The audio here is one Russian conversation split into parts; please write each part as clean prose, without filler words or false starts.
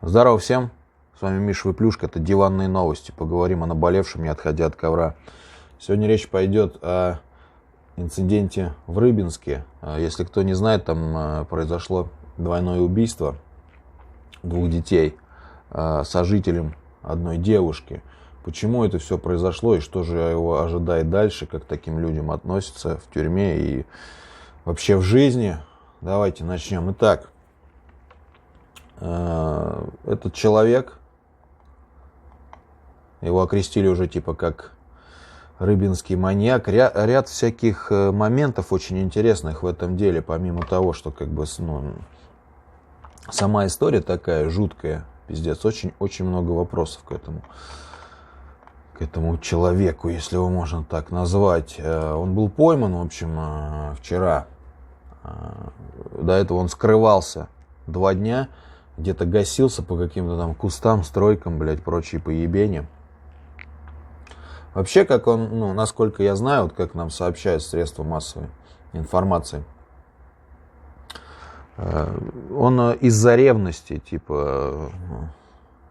Здорово всем, с вами Миша Выплюшка, это диванные новости, поговорим о наболевшем, не отходя от ковра. Сегодня речь пойдет о инциденте в Рыбинске. Если кто не знает, там произошло двойное убийство двух детей сожителем одной девушки. Почему это все произошло и что же его ожидает дальше, как к таким людям относятся в тюрьме и вообще в жизни. Давайте начнем. Итак, этот человек, его окрестили уже типа как рыбинский маньяк. Ряд всяких моментов очень интересных в этом деле, помимо того, что как бы сама история такая жуткая, пиздец, очень много вопросов к этому человеку, если его можно так назвать. Он был пойман, в общем, вчера. До этого он скрывался 2 дня, где-то гасился по каким-то там кустам, стройкам, блядь, прочие поебения. Вообще, как он, насколько я знаю, вот как нам сообщают средства массовой информации, он из-за ревности, типа,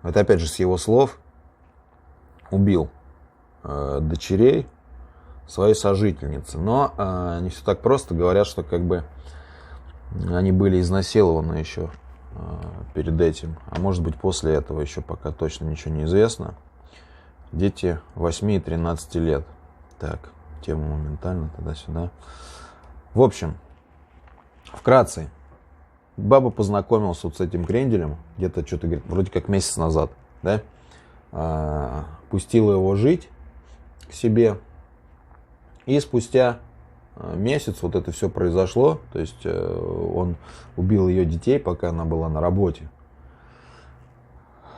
это опять же с его слов, убил дочерей своей сожительницы. Но не все так просто. Говорят, что как бы они были изнасилованы еще перед этим. А может быть после этого, еще пока точно ничего не известно. Дети 8 и 13 лет. Так, тему моментально туда-сюда. В общем, вкратце. Баба познакомилась вот с этим кренделем где-то, что-то, говорит, вроде как месяц назад. Да? Пустила его жить к себе. И спустя месяц вот это все произошло. То есть он убил ее детей, пока она была на работе.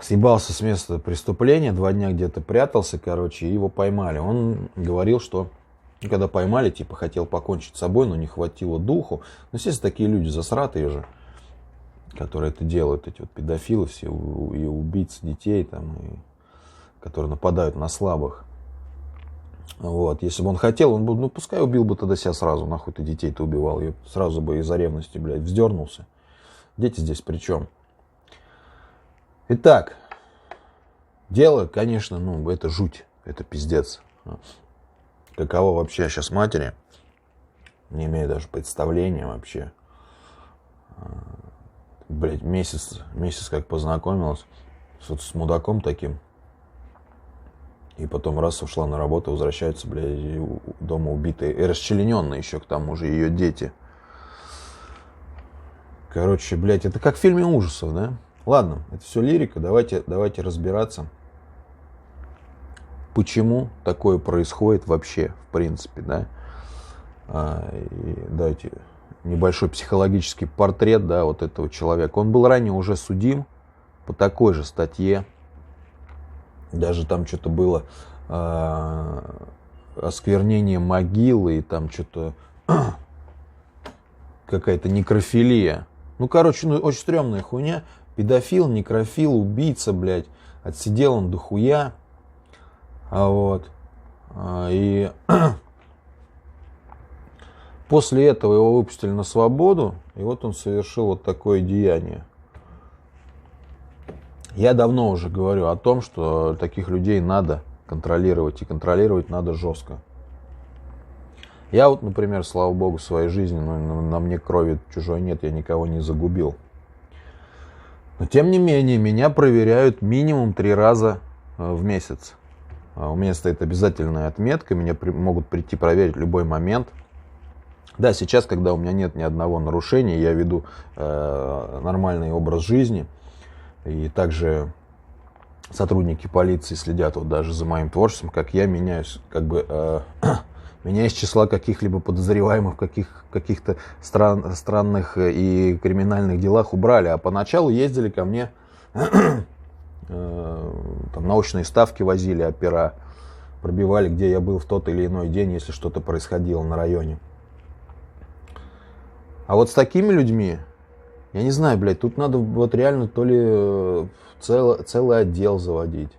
Съебался с места преступления, 2 дня где-то прятался, короче, и его поймали. Он говорил, что когда поймали, типа хотел покончить с собой, но не хватило духу. Ну, естественно, такие люди засратые же, которые это делают, эти вот педофилы все, и убийцы детей, там, и, которые нападают на слабых. Вот. Если бы он хотел, он бы, пускай убил бы тогда себя сразу, нахуй ты детей-то убивал, и сразу бы из-за ревности, блядь, вздернулся. Дети здесь при чем? Итак, дело, конечно, это жуть, это пиздец. Каково вообще сейчас матери, не имею даже представления вообще. Блядь, месяц как познакомилась с мудаком таким. И потом раз ушла на работу, возвращаются, блядь, дома убитые. И расчлененные еще, к тому же, ее дети. Короче, блядь, это как в фильме ужасов, да? Ладно, это все лирика, давайте разбираться. Почему такое происходит вообще, в принципе, да? И давайте небольшой психологический портрет, да, вот этого человека. Он был ранее уже судим по такой же статье. Даже там что-то было осквернение могилы, и там что-то какая-то некрофилия. Очень стрёмная хуйня. Педофил, некрофил, убийца, блядь. Отсидел он дохуя. И после этого его выпустили на свободу, и вот он совершил вот такое деяние. Я давно уже говорю о том, что таких людей надо контролировать, и контролировать надо жестко. Я вот, например, слава богу, в своей жизни, на мне крови чужой нет, я никого не загубил. Но тем не менее, меня проверяют минимум 3 раза в месяц. У меня стоит обязательная отметка, меня могут прийти проверить в любой момент. Да, сейчас, когда у меня нет ни одного нарушения, я веду нормальный образ жизни. И также сотрудники полиции следят вот даже за моим творчеством, как я меняюсь, как бы меня из числа каких-либо подозреваемых в каких-то странных и криминальных делах убрали. А поначалу ездили ко мне, там научные ставки возили, опера, пробивали, где я был в тот или иной день, если что-то происходило на районе. А вот с такими людьми, я не знаю, блядь, тут надо вот реально то ли целый отдел заводить.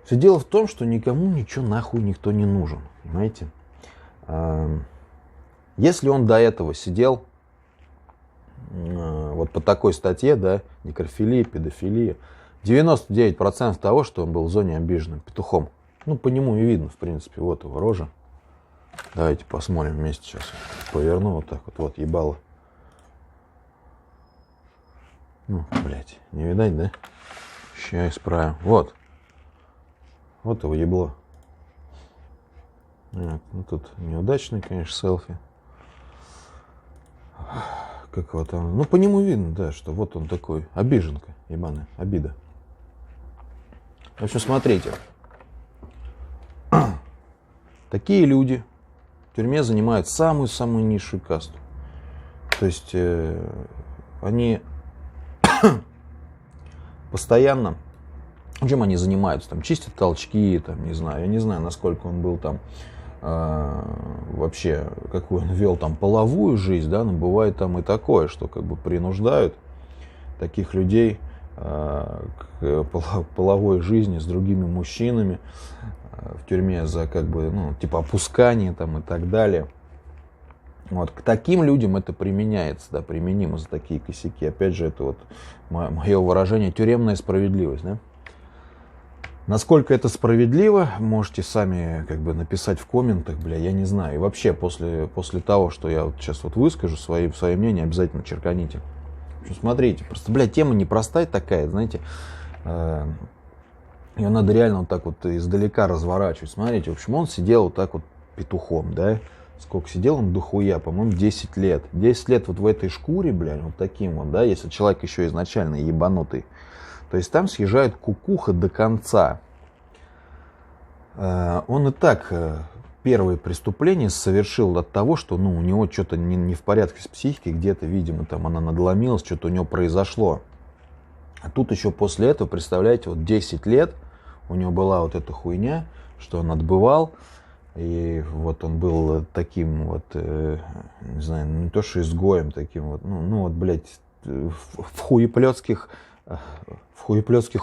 Все дело в том, что никому ничего нахуй никто не нужен, понимаете? Если он до этого сидел вот по такой статье, да, некрофилия, педофилия, 99% того, что он был в зоне обиженным петухом. Ну, по нему и видно, в принципе, вот его рожа. Давайте посмотрим вместе сейчас. Поверну вот так вот, вот ебало. Ну, блядь, не видать, да? Сейчас исправим. Вот. Вот его ебло. Вот. Ну, тут неудачный, конечно, селфи. Как его там... Ну, по нему видно, да, что вот он такой. Обиженка ебаная, обида. В общем, смотрите. Такие люди в тюрьме занимают самую-самую низшую касту. То есть они постоянно... Чем они занимаются? Там чистят толчки, там, не знаю. Я не знаю, насколько он был там вообще, какую он вел там половую жизнь, да, но бывает там и такое, что как бы принуждают таких людей к половой жизни с другими мужчинами в тюрьме за как бы, ну, типа опускание там и так далее. Вот. К таким людям это применяется, да, применимо за такие косяки. Опять же, это вот мое выражение тюремная справедливость, да. Насколько это справедливо, можете сами как бы написать в комментах, бля, я не знаю. И вообще после того, что я вот сейчас вот выскажу свое мнение, обязательно черканите. Смотрите, просто, бля, тема непростая такая, знаете, ее надо реально вот так вот издалека разворачивать. Смотрите, в общем, он сидел вот так вот петухом, да, сколько сидел он дохуя, по-моему, 10 лет. 10 лет вот в этой шкуре, бля, вот таким вот, да, если человек еще изначально ебанутый. То есть там съезжает кукуха до конца. Он и так первое преступление совершил от того, что, ну, у него что-то не в порядке с психикой, где-то, видимо, там она надломилась, что-то у него произошло. А тут еще после этого, представляете, вот 10 лет у него была вот эта хуйня, что он отбывал. И вот он был таким вот, не знаю, не то что изгоем таким вот, ну вот, блядь, в хуеплетских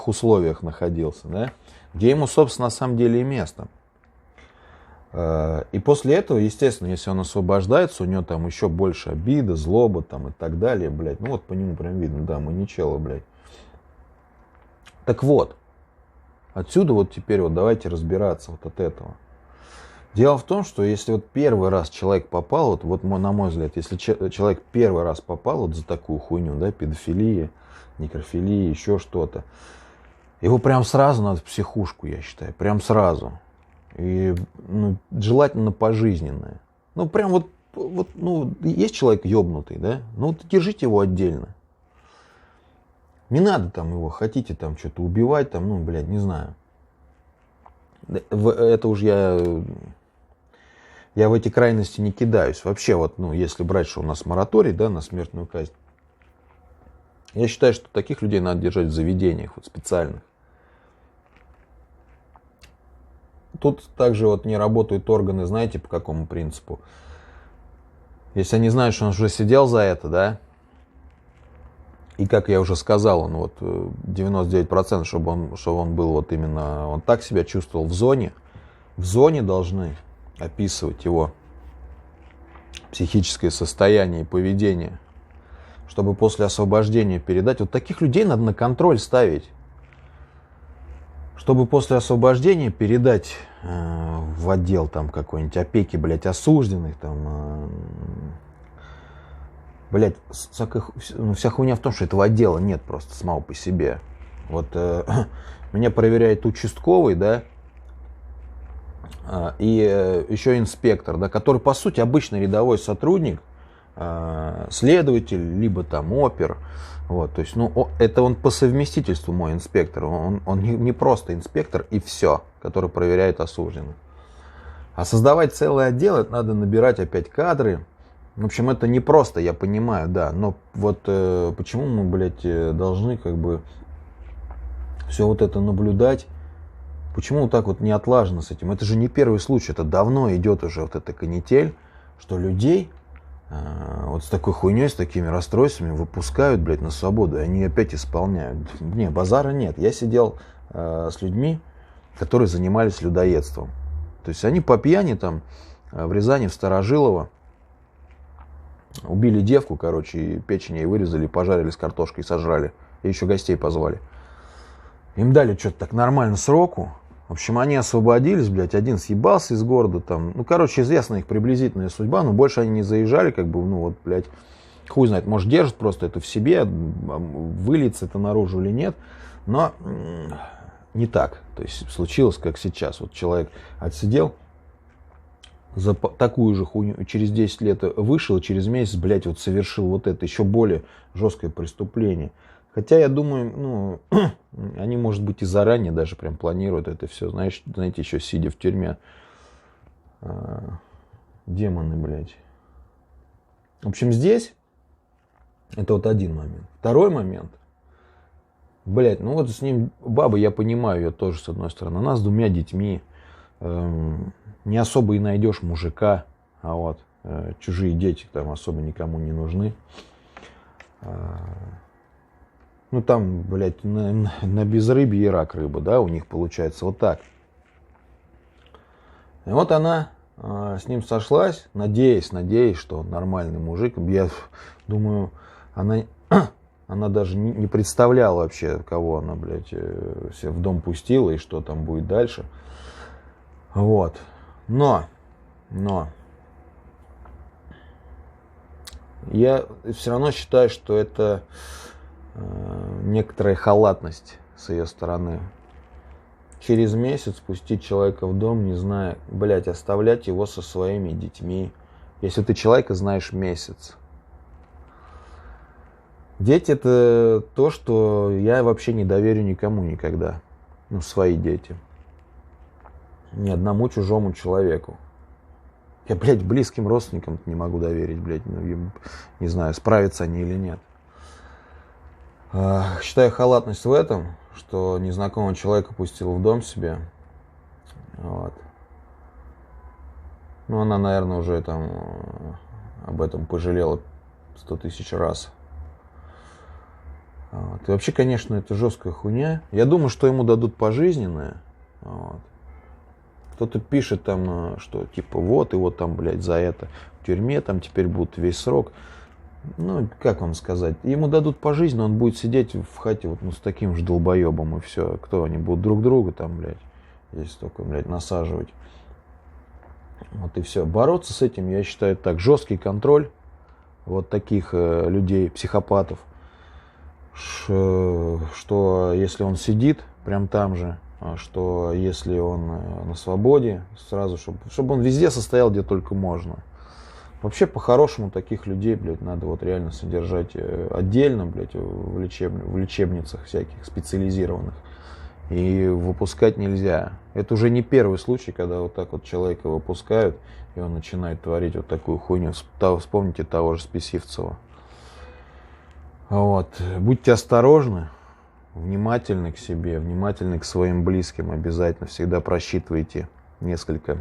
условиях находился, да, где ему, собственно, на самом деле и место. И после этого, естественно, если он освобождается, у него там еще больше обида, злоба там и так далее, блядь. Ну вот по нему прям видно, да, маньячелло, блядь. Так вот, отсюда вот теперь вот давайте разбираться вот от этого. Дело в том, что если вот первый раз человек попал, вот на мой взгляд, если человек первый раз попал вот за такую хуйню, да, педофилия, некрофилия, еще что-то, его прям сразу надо в психушку, я считаю, прям сразу. И ну, желательно пожизненное. Ну, прям вот, ну, есть человек ёбнутый, да, ну, вот держите его отдельно. Не надо там его, хотите там что-то убивать, там, ну, блядь, не знаю. Это уж я в эти крайности не кидаюсь. Вообще, вот, ну, если брать, что у нас мораторий, да, на смертную казнь, я считаю, что таких людей надо держать в заведениях вот специальных. Тут также вот не работают органы, знаете, по какому принципу? Если они знают, что он уже сидел за это, да, и как я уже сказал, он вот 99%, чтобы он был вот именно, он так себя чувствовал в зоне должны описывать его психическое состояние и поведение, чтобы после освобождения передать. Вот таких людей надо на контроль ставить. Чтобы после освобождения передать в отдел там какой-нибудь опеки, блядь, осужденных, там, блядь, вся хуйня в том, что этого отдела нет просто самого по себе. Вот меня проверяет участковый, да, и еще инспектор, да, который, по сути, обычный рядовой сотрудник, следователь, либо там опер. Вот, то есть, ну, это он по совместительству мой инспектор. Он не просто инспектор и все, который проверяет осужденных. А создавать целый отдел, это надо набирать опять кадры. В общем, это не просто, я понимаю, да. Но вот почему мы, блядь, должны как бы все вот это наблюдать? Почему вот так вот не отлажено с этим? Это же не первый случай, это давно идет уже вот эта канитель, что людей вот с такой хуйней, с такими расстройствами выпускают, блядь, на свободу, и они опять исполняют. Не, базара нет. Я сидел с людьми, которые занимались людоедством. То есть они по пьяни там в Рязани, в Старожилово Убили девку, короче, и печень ей вырезали, пожарили с картошкой и сожрали. И еще гостей позвали. Им дали что-то так нормально сроку. В общем, они освободились, блядь, один съебался из города там. Ну, короче, известна их приблизительная судьба, но больше они не заезжали, как бы, ну, вот, блядь, хуй знает, может, держат просто это в себе, выльется это наружу или нет, но не так. То есть случилось, как сейчас. Вот человек отсидел за такую же хуйню, через 10 лет вышел, и через месяц, блядь, вот совершил вот это еще более жесткое преступление. Хотя, я думаю, ну, они, может быть, и заранее даже прям планируют это все. Знаете, еще сидя в тюрьме. Демоны, блядь. В общем, здесь это вот один момент. Второй момент. Блядь, ну вот с ним баба, я понимаю ее тоже, с одной стороны. Она с 2 детьми. Не особо и найдешь мужика. А вот чужие дети там особо никому не нужны. Ну, там, блядь, на безрыбье и рак рыба, да, у них получается вот так. И вот она с ним сошлась, надеясь, что он нормальный мужик. Я думаю, она даже не представляла вообще, кого она, блядь, себе в дом пустила и что там будет дальше. Вот. Но. Я все равно считаю, что это некоторая халатность с ее стороны. Через месяц пустить человека в дом, не зная, блядь, оставлять его со своими детьми. Если ты человека знаешь месяц. Дети — это то, что я вообще не доверю никому никогда. Ну, свои дети. Ни одному чужому человеку. Я, блядь, близким родственникам не могу доверить, блядь. Ну, не знаю, справятся они или нет. Считаю халатность в этом, что незнакомого человека пустил в дом себе. Вот. Ну, она, наверное, уже там об этом пожалела 100 000 раз. Вот. И вообще, конечно, это жесткая хуйня. Я думаю, что ему дадут пожизненное. Вот. Кто-то пишет там, что типа вот, и вот там, блядь, за это в тюрьме там теперь будет весь срок. Ну, как вам сказать, ему дадут пожизненно, он будет сидеть в хате вот, ну, с таким же долбоебом, и все. Кто они будут друг друга там, блядь, здесь только, блядь, насаживать. Вот и все. Бороться с этим, я считаю, так, жесткий контроль вот таких людей, психопатов, что если он сидит прям там же, что если он на свободе, сразу, чтобы он везде состоял, где только можно. Вообще, по-хорошему, таких людей, блядь, надо вот реально содержать отдельно, блядь, в лечебницах всяких специализированных. И выпускать нельзя. Это уже не первый случай, когда вот так вот человека выпускают, и он начинает творить вот такую хуйню. Вспомните того же Списивцева. Вот. Будьте осторожны, внимательны к себе, внимательны к своим близким. Обязательно всегда просчитывайте несколько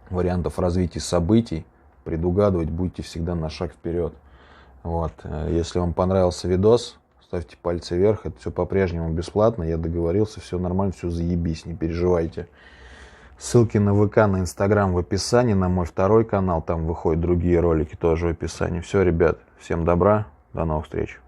вариантов развития событий. Предугадывать будете всегда на шаг вперед. Вот. Если вам понравился видос, ставьте пальцы вверх. Это все по-прежнему бесплатно. Я договорился, все нормально, все заебись, не переживайте. Ссылки на ВК, на Инстаграм в описании, на мой второй канал. Там выходят другие ролики тоже в описании. Все, ребят, всем добра, до новых встреч.